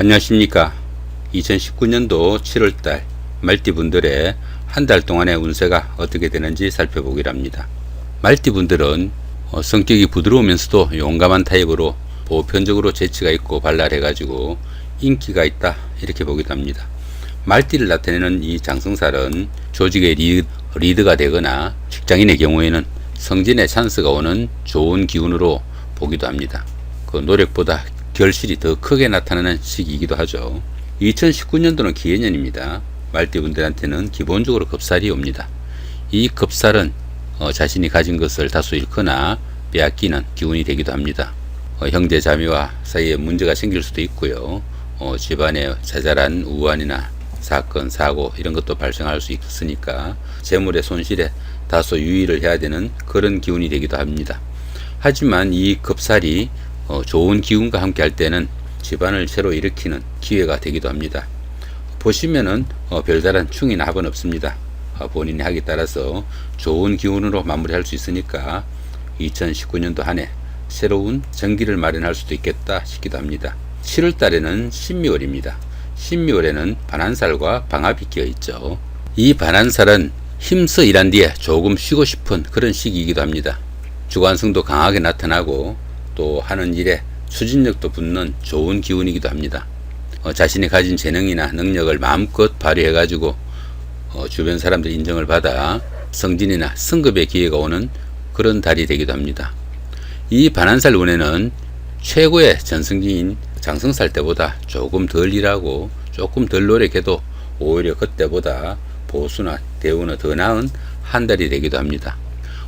안녕하십니까. 2019년도 7월달 말띠분들의 한 달 동안의 운세가 어떻게 되는지 살펴보기로 합니다. 말띠분들은 성격이 부드러우면서도 용감한 타입으로 보편적으로 재치가 있고 발랄해가지고 인기가 있다 이렇게 보기도 합니다. 말띠를 나타내는 이 장성살은 조직의 리드가 되거나 직장인의 경우에는 성진의 찬스가 오는 좋은 기운으로 보기도 합니다. 그 노력보다 결실이 더 크게 나타나는 시기이기도 하죠. 2019년도는 기해년입니다. 말띠분들한테는 기본적으로 겁살이 옵니다. 이 겁살은 자신이 가진 것을 다소 잃거나 빼앗기는 기운이 되기도 합니다. 형제 자매와 사이에 문제가 생길 수도 있고요. 집안에 자잘한 우환이나 사건, 사고 이런 것도 발생할 수 있으니까 재물의 손실에 다소 유의를 해야 되는 그런 기운이 되기도 합니다. 하지만 이 겁살이 좋은 기운과 함께 할 때는 집안을 새로 일으키는 기회가 되기도 합니다. 보시면은 별다른 충이나 합은 없습니다. 본인이 하기에 따라서 좋은 기운으로 마무리할 수 있으니까 2019년도 한 해 새로운 전기를 마련할 수도 있겠다 싶기도 합니다. 7월 달에는 신묘월입니다. 신묘월에는 반한살과 방합이 끼어 있죠. 이 반한살은 힘써 일한 뒤에 조금 쉬고 싶은 그런 시기이기도 합니다. 주관성도 강하게 나타나고 또 하는 일에 추진력도 붙는 좋은 기운이기도 합니다. 자신이 가진 재능이나 능력을 마음껏 발휘해 가지고 주변 사람들 인정을 받아 승진이나 승급의 기회가 오는 그런 달이 되기도 합니다. 이 반한살 운에는 최고의 전승기인 장성살 때보다 조금 덜 일하고 조금 덜 노력해도 오히려 그때보다 보수나 대우나 더 나은 한 달이 되기도 합니다.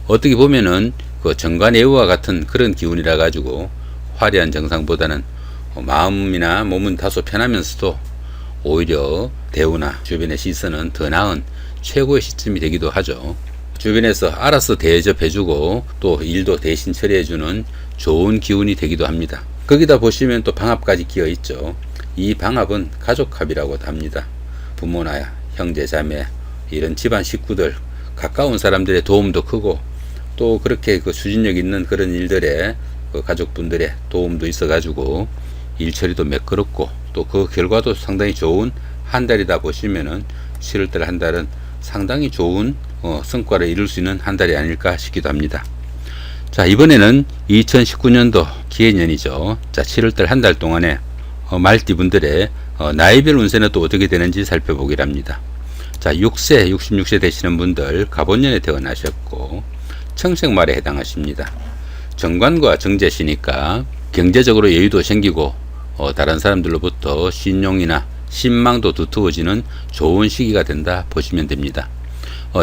어떻게 보면은 그 정관예우와 같은 그런 기운이라 가지고 화려한 정상보다는 마음이나 몸은 다소 편하면서도 오히려 대우나 주변의 시선은 더 나은 최고의 시점이 되기도 하죠. 주변에서 알아서 대접해주고 또 일도 대신 처리해주는 좋은 기운이 되기도 합니다. 거기다 보시면 또 방합까지 끼어 있죠. 이 방합은 가족합이라고 합니다. 부모나 형제 자매 이런 집안 식구들 가까운 사람들의 도움도 크고 또 그렇게 그 추진력 있는 그런 일들에 그 가족분들의 도움도 있어 가지고 일처리도 매끄럽고 또 그 결과도 상당히 좋은 한 달이다 보시면은 7월달 한 달은 상당히 좋은 성과를 이룰 수 있는 한 달이 아닐까 싶기도 합니다. 자, 이번에는 2019년도 기해년이죠. 자, 7월달 한 달 동안에 말띠분들의 나이별 운세는 또 어떻게 되는지 살펴보기로 합니다. 자, 6세, 66세 되시는 분들 갑원년에 태어나셨고 청생말에 해당하십니다. 정관과 정제시니까 경제적으로 여유도 생기고 다른 사람들로부터 신용이나 신망도 두터워지는 좋은 시기가 된다 보시면 됩니다.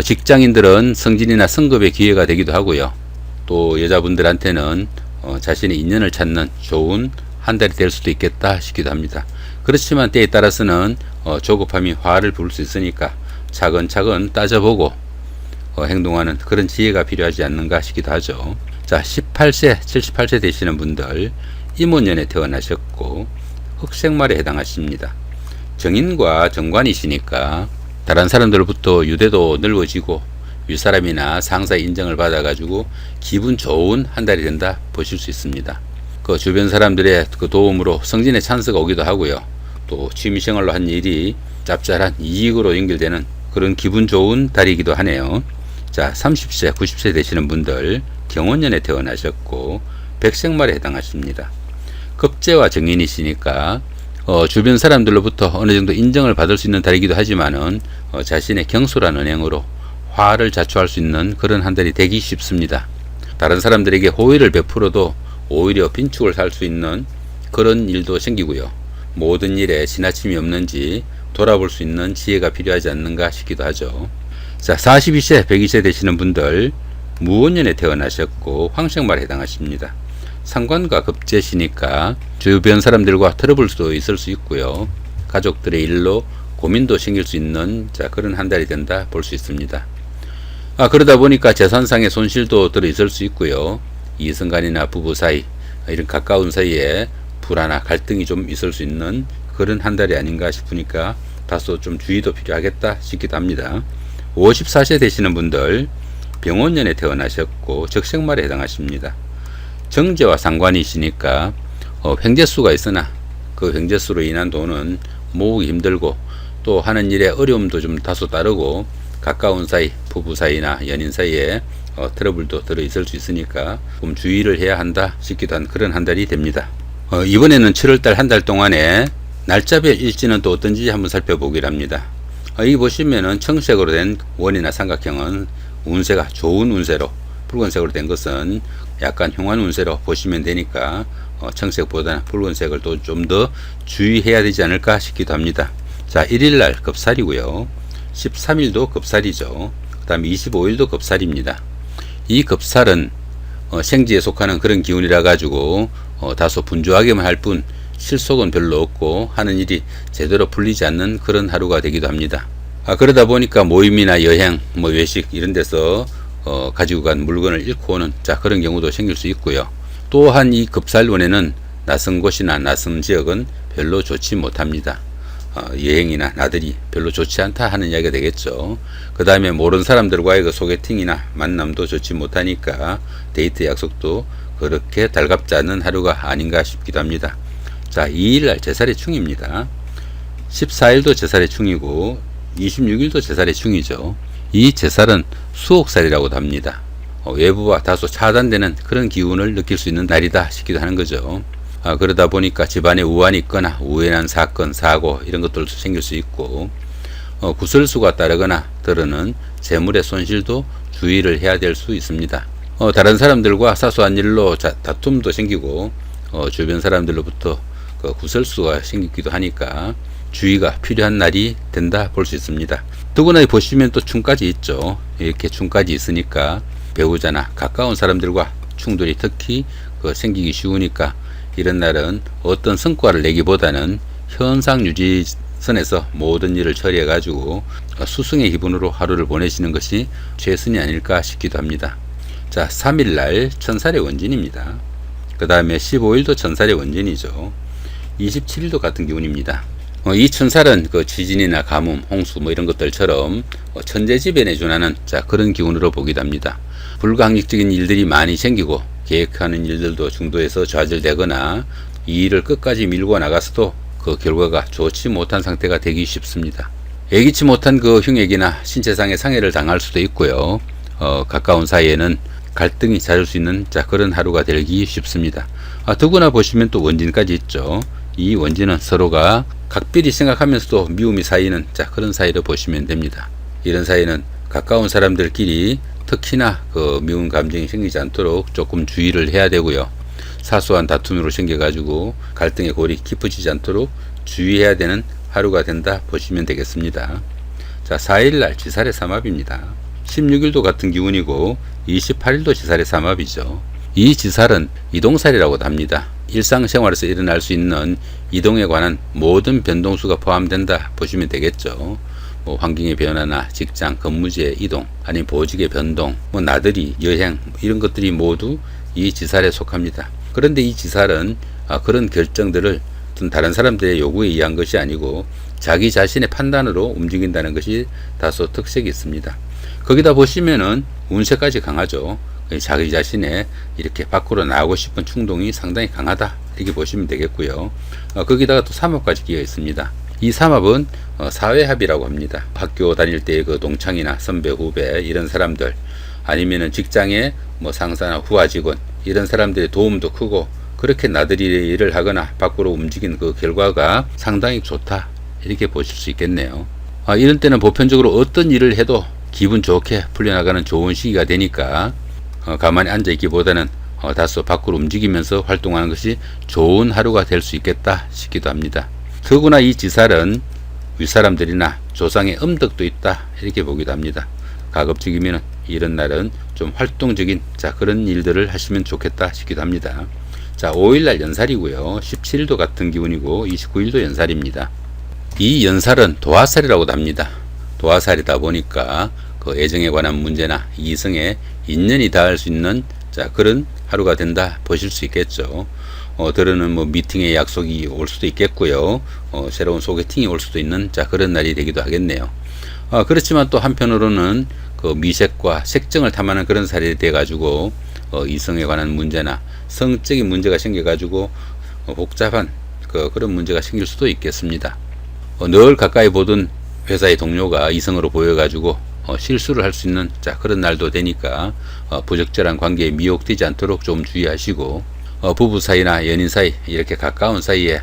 직장인들은 승진이나 승급의 기회가 되기도 하고요. 또 여자분들한테는 자신의 인연을 찾는 좋은 한 달이 될 수도 있겠다 싶기도 합니다. 그렇지만 때에 따라서는 조급함이 화를 부를 수 있으니까 차근차근 따져보고 행동하는 그런 지혜가 필요하지 않는가 싶기도 하죠. 자, 18세, 78세 되시는 분들 임원년에 태어나셨고 흑생말에 해당하십니다. 정인과 정관이시니까 다른 사람들로부터 유대도 넓어지고 윗사람이나 상사의 인정을 받아가지고 기분 좋은 한 달이 된다 보실 수 있습니다. 그 주변 사람들의 그 도움으로 승진의 찬스가 오기도 하고요. 또 취미생활로 한 일이 짭짤한 이익으로 연결되는 그런 기분 좋은 달이기도 하네요. 자, 30세, 90세 되시는 분들 경원년에 태어나셨고 백생말에 해당하십니다. 급제와 정인이시니까 주변 사람들로부터 어느 정도 인정을 받을 수 있는 달이기도 하지만은 자신의 경솔한 언행으로 화를 자초할 수 있는 그런 한 달이 되기 쉽습니다. 다른 사람들에게 호의를 베풀어도 오히려 빈축을 살 수 있는 그런 일도 생기고요. 모든 일에 지나침이 없는지 돌아볼 수 있는 지혜가 필요하지 않는가 싶기도 하죠. 자, 42세, 102세 되시는 분들 무원년에 태어나셨고 황생말에 해당하십니다. 상관과 급제시니까 주변 사람들과 트러블 수도 있을 수 있고요. 가족들의 일로 고민도 생길 수 있는 그런 한 달이 된다 볼 수 있습니다. 그러다 보니까 재산상의 손실도 들어 있을 수 있고요. 이성간이나 부부 사이 이런 가까운 사이에 불화나 갈등이 좀 있을 수 있는 그런 한 달이 아닌가 싶으니까 다소 좀 주의도 필요하겠다 싶기도 합니다. 54세 되시는 분들 병원년에 태어나셨고 적생말에 해당하십니다. 정제와 상관이시니까 횡재수가 있으나 그 형제수로 인한 돈은 모으기 힘들고 또 하는 일에 어려움도 좀 다소 따르고 가까운 사이, 부부 사이나 연인 사이에 트러블도 들어 있을 수 있으니까 좀 주의를 해야 한다 싶기도 한 그런 한 달이 됩니다. 이번에는 7월달 한 달 동안에 날짜별 일지는 또 어떤지 한번 살펴보기로 합니다. 여기 보시면은 청색으로 된 원이나 삼각형은 운세가 좋은 운세로, 붉은색으로 된 것은 약간 흉한 운세로 보시면 되니까 청색보다는 붉은색을 또 좀 더 주의해야 되지 않을까 싶기도 합니다. 자, 1일날 급살이고요. 13일도 급살이죠. 그 다음에 25일도 급살입니다. 이 급살은 생지에 속하는 그런 기운이라 가지고 다소 분주하게만 할 뿐 실속은 별로 없고 하는 일이 제대로 풀리지 않는 그런 하루가 되기도 합니다. 그러다 보니까 모임이나 여행, 외식 이런 데서 가지고 간 물건을 잃고 오는 그런 경우도 생길 수 있고요. 또한 이 급살운에는 낯선 곳이나 낯선 지역은 별로 좋지 못합니다. 여행이나 나들이 별로 좋지 않다 하는 이야기가 되겠죠. 그 다음에 모르는 사람들과의 그 소개팅이나 만남도 좋지 못하니까 데이트 약속도 그렇게 달갑지 않은 하루가 아닌가 싶기도 합니다. 자, 2일날 제살의 충입니다. 14일도 제살의 충이고 26일도 제살의 충이죠. 이 제살은 수옥살이라고도 합니다. 외부와 다소 차단되는 그런 기운을 느낄 수 있는 날이다 싶기도 하는 거죠. 그러다 보니까 집안에 우환이 있거나 우연한 사건, 사고 이런 것들도 생길 수 있고 구설수가 따르거나 들어는 재물의 손실도 주의를 해야 될 수 있습니다. 다른 사람들과 사소한 일로 다툼도 생기고 주변 사람들로부터 구설수가 생기기도 하니까 주의가 필요한 날이 된다 볼 수 있습니다. 더구나 보시면 또 충까지 있죠. 이렇게 충까지 있으니까 배우자나 가까운 사람들과 충돌이 특히 생기기 쉬우니까 이런 날은 어떤 성과를 내기보다는 현상 유지선에서 모든 일을 처리해 가지고 수승의 기분으로 하루를 보내시는 것이 최선이 아닐까 싶기도 합니다. 자, 3일날 천살의 원진입니다. 그 다음에 15일도 천살의 원진이죠. 27일도 같은 기운입니다. 이 천살은 지진이나 가뭄, 홍수 이런 것들처럼 천재지변에 준하는 그런 기운으로 보기도 합니다. 불가항력적인 일들이 많이 생기고 계획하는 일들도 중도에서 좌절되거나 이 일을 끝까지 밀고 나가서도 그 결과가 좋지 못한 상태가 되기 쉽습니다. 예기치 못한 흉액이나 신체상의 상해를 당할 수도 있고요. 가까운 사이에는 갈등이 잦을 수 있는 그런 하루가 되기 쉽습니다. 더구나 보시면 또 원진까지 있죠. 이 원진은 서로가 각별히 생각하면서도 미움이 쌓이는 그런 사이로 보시면 됩니다. 이런 사이는 가까운 사람들끼리 특히나 미운 감정이 생기지 않도록 조금 주의를 해야 되고요. 사소한 다툼으로 생겨가지고 갈등의 골이 깊어지지 않도록 주의해야 되는 하루가 된다 보시면 되겠습니다. 자, 4일날 지살의 삼합입니다. 16일도 같은 기운이고 28일도 지살의 삼합이죠. 이 지살은 이동살이라고도 합니다. 일상생활에서 일어날 수 있는 이동에 관한 모든 변동수가 포함된다 보시면 되겠죠. 환경의 변화나 직장, 근무지의 이동, 아니면 보직의 변동, 나들이, 여행 이런 것들이 모두 이 지살에 속합니다. 그런데 이 지살은 그런 결정들을 다른 사람들의 요구에 의한 것이 아니고 자기 자신의 판단으로 움직인다는 것이 다소 특색이 있습니다. 거기다 보시면은 운세까지 강하죠. 자기 자신의 이렇게 밖으로 나오고 싶은 충동이 상당히 강하다 이렇게 보시면 되겠고요. 거기다가 또 삼합까지 끼어 있습니다. 이 삼합은 사회합이라고 합니다. 학교 다닐 때의 동창이나 선배, 후배 이런 사람들, 아니면은 직장의 상사나 후하 직원 이런 사람들의 도움도 크고 그렇게 나들이 일을 하거나 밖으로 움직인 그 결과가 상당히 좋다 이렇게 보실 수 있겠네요. 이런 때는 보편적으로 어떤 일을 해도 기분 좋게 풀려나가는 좋은 시기가 되니까 가만히 앉아있기보다는 다소 밖으로 움직이면서 활동하는 것이 좋은 하루가 될 수 있겠다 싶기도 합니다. 더구나 이 지살은 윗사람들이나 조상의 음덕도 있다 이렇게 보기도 합니다. 가급적이면 이런 날은 좀 활동적인 그런 일들을 하시면 좋겠다 싶기도 합니다. 자, 5일날 연살이고요. 17일도 같은 기운이고 29일도 연살입니다. 이 연살은 도화살이라고도 합니다. 도화살이다 보니까 애정에 관한 문제나 이성에 인연이 닿을 수 있는 그런 하루가 된다 보실 수 있겠죠. 들으는 미팅의 약속이 올 수도 있겠고요. 새로운 소개팅이 올 수도 있는 그런 날이 되기도 하겠네요. 그렇지만 또 한편으로는 미색과 색정을 탐하는 그런 살이 돼 가지고 이성에 관한 문제나 성적인 문제가 생겨 가지고 복잡한 그런 문제가 생길 수도 있겠습니다. 늘 가까이 보던 회사의 동료가 이성으로 보여가지고 실수를 할 수 있는 그런 날도 되니까 부적절한 관계에 미혹되지 않도록 좀 주의하시고, 부부 사이나 연인 사이 이렇게 가까운 사이에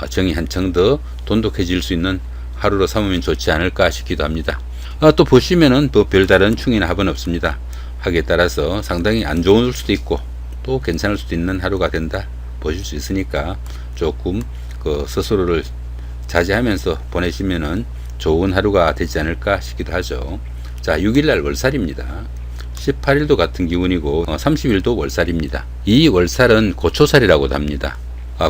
정이 한층 더 돈독해질 수 있는 하루로 삼으면 좋지 않을까 싶기도 합니다. 또 보시면은 또 별다른 충이나 합은 없습니다. 하기에 따라서 상당히 안 좋을 수도 있고 또 괜찮을 수도 있는 하루가 된다 보실 수 있으니까 조금 스스로를 자제하면서 보내시면은 좋은 하루가 되지 않을까 싶기도 하죠. 자, 6일날 월살입니다. 18일도 같은 기운이고 30일도 월살입니다. 이 월살은 고초살이라고도 합니다.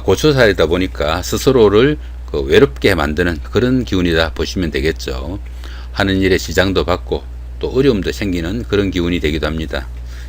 고초살이다 보니까 스스로를 외롭게 만드는 그런 기운이다 보시면 되겠죠. 하는 일에 지장도 받고 또 어려움도 생기는 그런 기운이 되기도 합니다.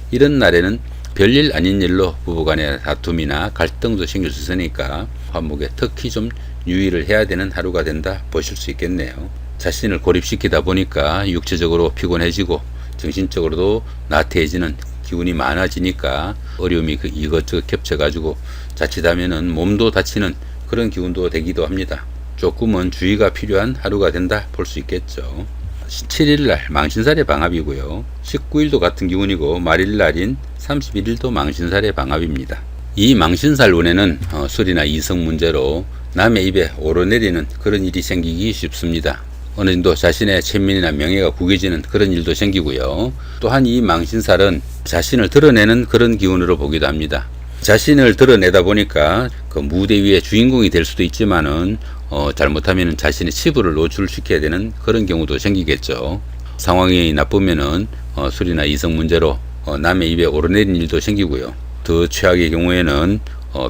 이런 날에는 별일 아닌 일로 부부간의 다툼이나 갈등도 생길 수 있으니까 화목에 특히 좀 유의를 해야 되는 하루가 된다 보실 수 있겠네요. 자신을 고립시키다 보니까 육체적으로 피곤해지고 정신적으로도 나태해지는 기운이 많아지니까 어려움이 이것저것 겹쳐가지고 자칫하면은 몸도 다치는 그런 기운도 되기도 합니다. 조금은 주의가 필요한 하루가 된다 볼 수 있겠죠. 17일날 망신살의 방합이고요. 19일도 같은 기운이고 말일날인 31일도 망신살의 방합입니다. 이 망신살 운에는 술이나 이성 문제로 남의 입에 오르내리는 그런 일이 생기기 쉽습니다. 어느 정도 자신의 체면이나 명예가 구겨지는 그런 일도 생기고요. 또한 이 망신살은 자신을 드러내는 그런 기운으로 보기도 합니다. 자신을 드러내다 보니까 그 무대 위에 주인공이 될 수도 있지만은 잘못하면 자신의 치부를 노출시켜야 되는 그런 경우도 생기겠죠. 상황이 나쁘면은 술이나 이성 문제로 남의 입에 오르내리는 일도 생기고요. 더 최악의 경우에는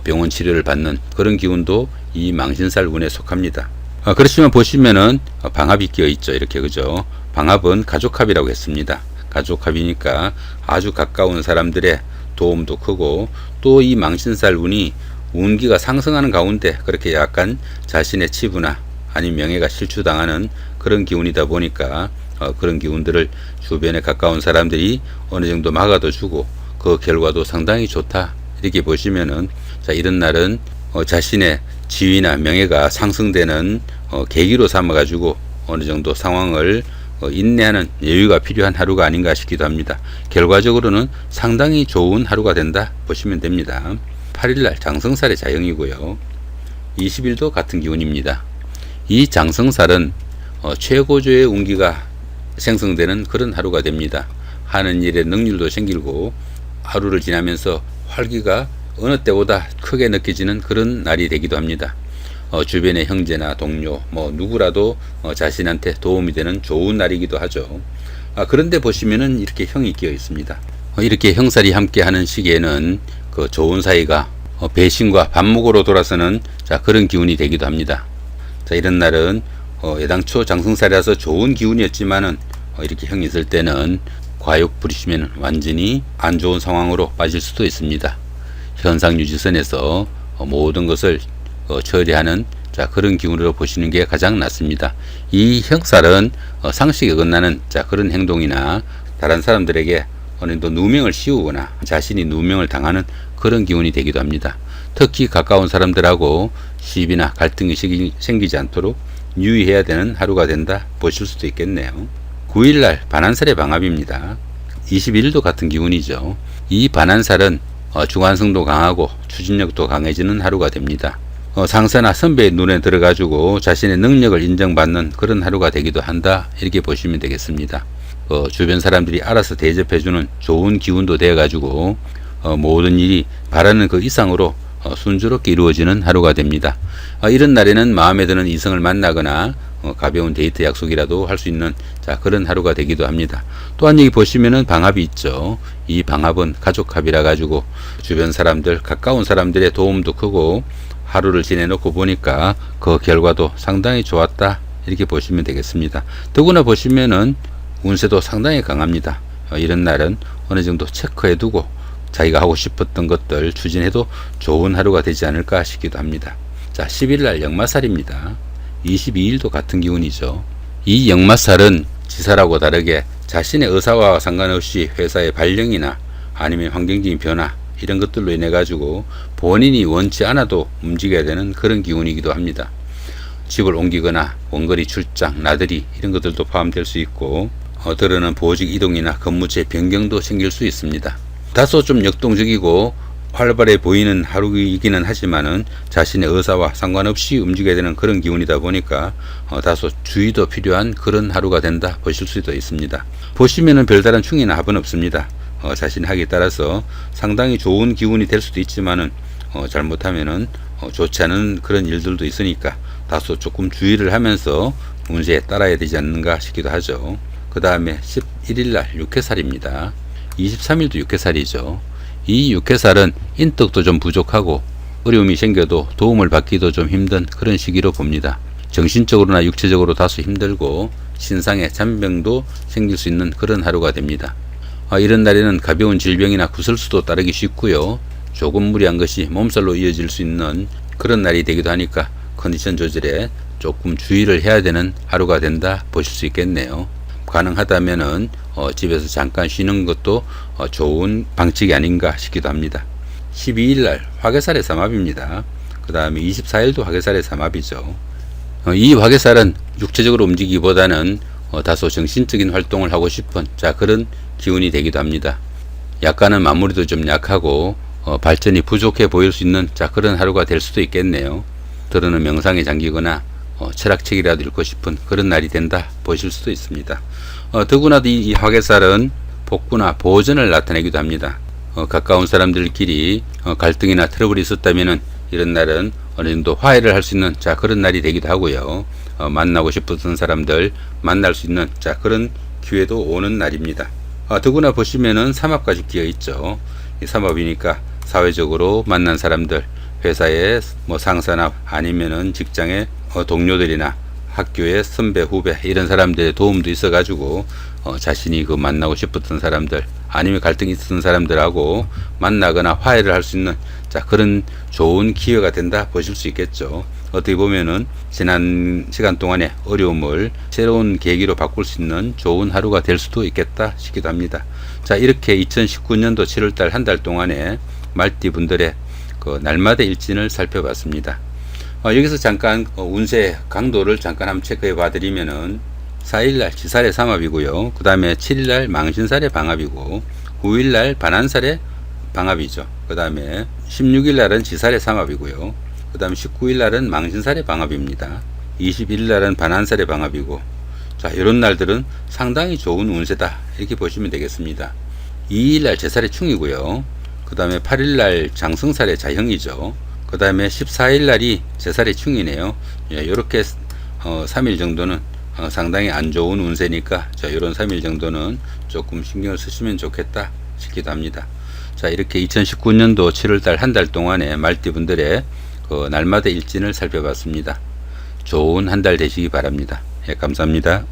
병원 치료를 받는 그런 기운도 이 망신살 운에 속합니다. 그렇지만 보시면은 방합이 끼어 있죠. 이렇게, 그죠? 방합은 가족합이라고 했습니다. 가족합이니까 아주 가까운 사람들의 도움도 크고, 또 이 망신살 운이 운기가 상승하는 가운데 그렇게 약간 자신의 치부나 아니면 명예가 실추당하는 그런 기운이다 보니까 그런 기운들을 주변에 가까운 사람들이 어느 정도 막아도 주고 그 결과도 상당히 좋다 이렇게 보시면은, 자, 이런 날은 자신의 지위나 명예가 상승되는 계기로 삼아 가지고 어느 정도 상황을 인내하는 여유가 필요한 하루가 아닌가 싶기도 합니다. 결과적으로는 상당히 좋은 하루가 된다 보시면 됩니다. 8일날 장성살의 자영이고요. 20일도 같은 기운입니다. 이 장성살은 최고조의 운기가 생성되는 그런 하루가 됩니다. 하는 일에 능률도 생기고 하루를 지나면서 활기가 어느 때보다 크게 느껴지는 그런 날이 되기도 합니다. 주변의 형제나 동료 누구라도 자신한테 도움이 되는 좋은 날이기도 하죠. 그런데 보시면은 이렇게 형이 끼어 있습니다. 이렇게 형살이 함께 하는 시기에는 그 좋은 사이가 배신과 반목으로 돌아서는 그런 기운이 되기도 합니다. 자, 이런 날은 애당초 장성살이라서 좋은 기운이었지만은 이렇게 형이 있을 때는 과욕 부리시면 완전히 안 좋은 상황으로 빠질 수도 있습니다. 현상유지선에서 모든 것을 처리하는 그런 기운으로 보시는 게 가장 낫습니다. 이 형살은 상식에 어긋나는 그런 행동이나 다른 사람들에게 어느 정도 누명을 씌우거나 자신이 누명을 당하는 그런 기운이 되기도 합니다. 특히 가까운 사람들하고 시비나 갈등이 생기지 않도록 유의해야 되는 하루가 된다 보실 수도 있겠네요. 9일날 반한살의 방합입니다. 21일도 같은 기운이죠. 이 반한살은 주관성도 강하고 추진력도 강해지는 하루가 됩니다. 상사나 선배의 눈에 들어가지고 자신의 능력을 인정받는 그런 하루가 되기도 한다 이렇게 보시면 되겠습니다. 주변 사람들이 알아서 대접해주는 좋은 기운도 되어가지고 모든 일이 바라는 그 이상으로 순조롭게 이루어지는 하루가 됩니다. 이런 날에는 마음에 드는 이성을 만나거나 가벼운 데이트 약속이라도 할 수 있는 그런 하루가 되기도 합니다. 또한 여기 보시면은 방합이 있죠. 이 방합은 가족합이라 가지고 주변 사람들, 가까운 사람들의 도움도 크고 하루를 지내놓고 보니까 그 결과도 상당히 좋았다 이렇게 보시면 되겠습니다. 더구나 보시면은 운세도 상당히 강합니다. 이런 날은 어느 정도 체크해 두고 자기가 하고 싶었던 것들 추진해도 좋은 하루가 되지 않을까 싶기도 합니다. 자, 10일날 역마살입니다. 22일도 같은 기운이죠. 이 역마살은 지살하고 다르게 자신의 의사와 상관없이 회사의 발령이나 아니면 환경적인 변화 이런 것들로 인해 가지고 본인이 원치 않아도 움직여야 되는 그런 기운이기도 합니다. 집을 옮기거나 원거리 출장, 나들이 이런 것들도 포함될 수 있고 때로는 보직 이동이나 근무지 변경도 생길 수 있습니다. 다소 좀 역동적이고 활발해 보이는 하루이기는 하지만은 자신의 의사와 상관없이 움직여야 되는 그런 기운이다 보니까 다소 주의도 필요한 그런 하루가 된다 보실 수도 있습니다. 보시면은 별다른 충이나 합은 없습니다. 자신의 하기에 따라서 상당히 좋은 기운이 될 수도 있지만은 잘못하면은 좋지 않은 그런 일들도 있으니까 다소 조금 주의를 하면서 운세에 따라야 되지 않는가 싶기도 하죠. 그 다음에 11일날 육해살입니다. 23일도 육해살이죠. 이 육해살은 인덕도 좀 부족하고 어려움이 생겨도 도움을 받기도 좀 힘든 그런 시기로 봅니다. 정신적으로나 육체적으로 다소 힘들고 신상에 잔병도 생길 수 있는 그런 하루가 됩니다. 이런 날에는 가벼운 질병이나 구설수도 따르기 쉽고요. 조금 무리한 것이 몸살로 이어질 수 있는 그런 날이 되기도 하니까 컨디션 조절에 조금 주의를 해야 되는 하루가 된다 보실 수 있겠네요. 가능하다면은 집에서 잠깐 쉬는 것도 좋은 방식이 아닌가 싶기도 합니다. 12일날 화개살의 삼합입니다. 그 다음에 24일도 화개살의 삼합이죠. 이 화개살은 육체적으로 움직이기보다는 다소 정신적인 활동을 하고 싶은 그런 기운이 되기도 합니다. 약간은 마무리도 좀 약하고 발전이 부족해 보일 수 있는 그런 하루가 될 수도 있겠네요. 때로는 명상에 잠기거나 철학책이라도 읽고 싶은 그런 날이 된다 보실 수도 있습니다. 더구나 이 화개살은 복구나 보전을 나타내기도 합니다. 가까운 사람들끼리 갈등이나 트러블이 있었다면 이런 날은 어느 정도 화해를 할 수 있는 그런 날이 되기도 하고요. 만나고 싶었던 사람들 만날 수 있는 그런 기회도 오는 날입니다. 더구나 보시면은 삼합까지 끼어 있죠. 이 삼합이니까 사회적으로 만난 사람들, 회사의 상사나 아니면은 직장의 동료들이나 학교의 선배, 후배 이런 사람들의 도움도 있어 가지고 자신이 그 만나고 싶었던 사람들 아니면 갈등이 있었던 사람들하고 만나거나 화해를 할 수 있는 그런 좋은 기회가 된다 보실 수 있겠죠. 어떻게 보면은 지난 시간 동안의 어려움을 새로운 계기로 바꿀 수 있는 좋은 하루가 될 수도 있겠다 싶기도 합니다. 이렇게 2019년도 7월달 한 달 동안에 말띠분들의 그 날마다 일진을 살펴봤습니다. 여기서 잠깐 운세 강도를 잠깐 한번 체크해 봐드리면은 4일날 지살의 삼합이고요. 그 다음에 7일날 망신살의 방합이고 9일날 반한살의 방합이죠. 그 다음에 16일날은 지살의 삼합이고요. 그 다음에 19일날은 망신살의 방합입니다. 21일날은 반한살의 방합이고 이런 날들은 상당히 좋은 운세다 이렇게 보시면 되겠습니다. 2일날 제살의 충이고요. 그 다음에 8일날 장성살의 자형이죠. 그 다음에 14일날이 제살의 충이네요. 이렇게 3일 정도는 상당히 안 좋은 운세니까 이런 3일 정도는 조금 신경을 쓰시면 좋겠다 싶기도 합니다. 이렇게 2019년도 7월달 한 달 동안의 말띠분들의 그 날마다 일진을 살펴봤습니다. 좋은 한 달 되시기 바랍니다. 감사합니다.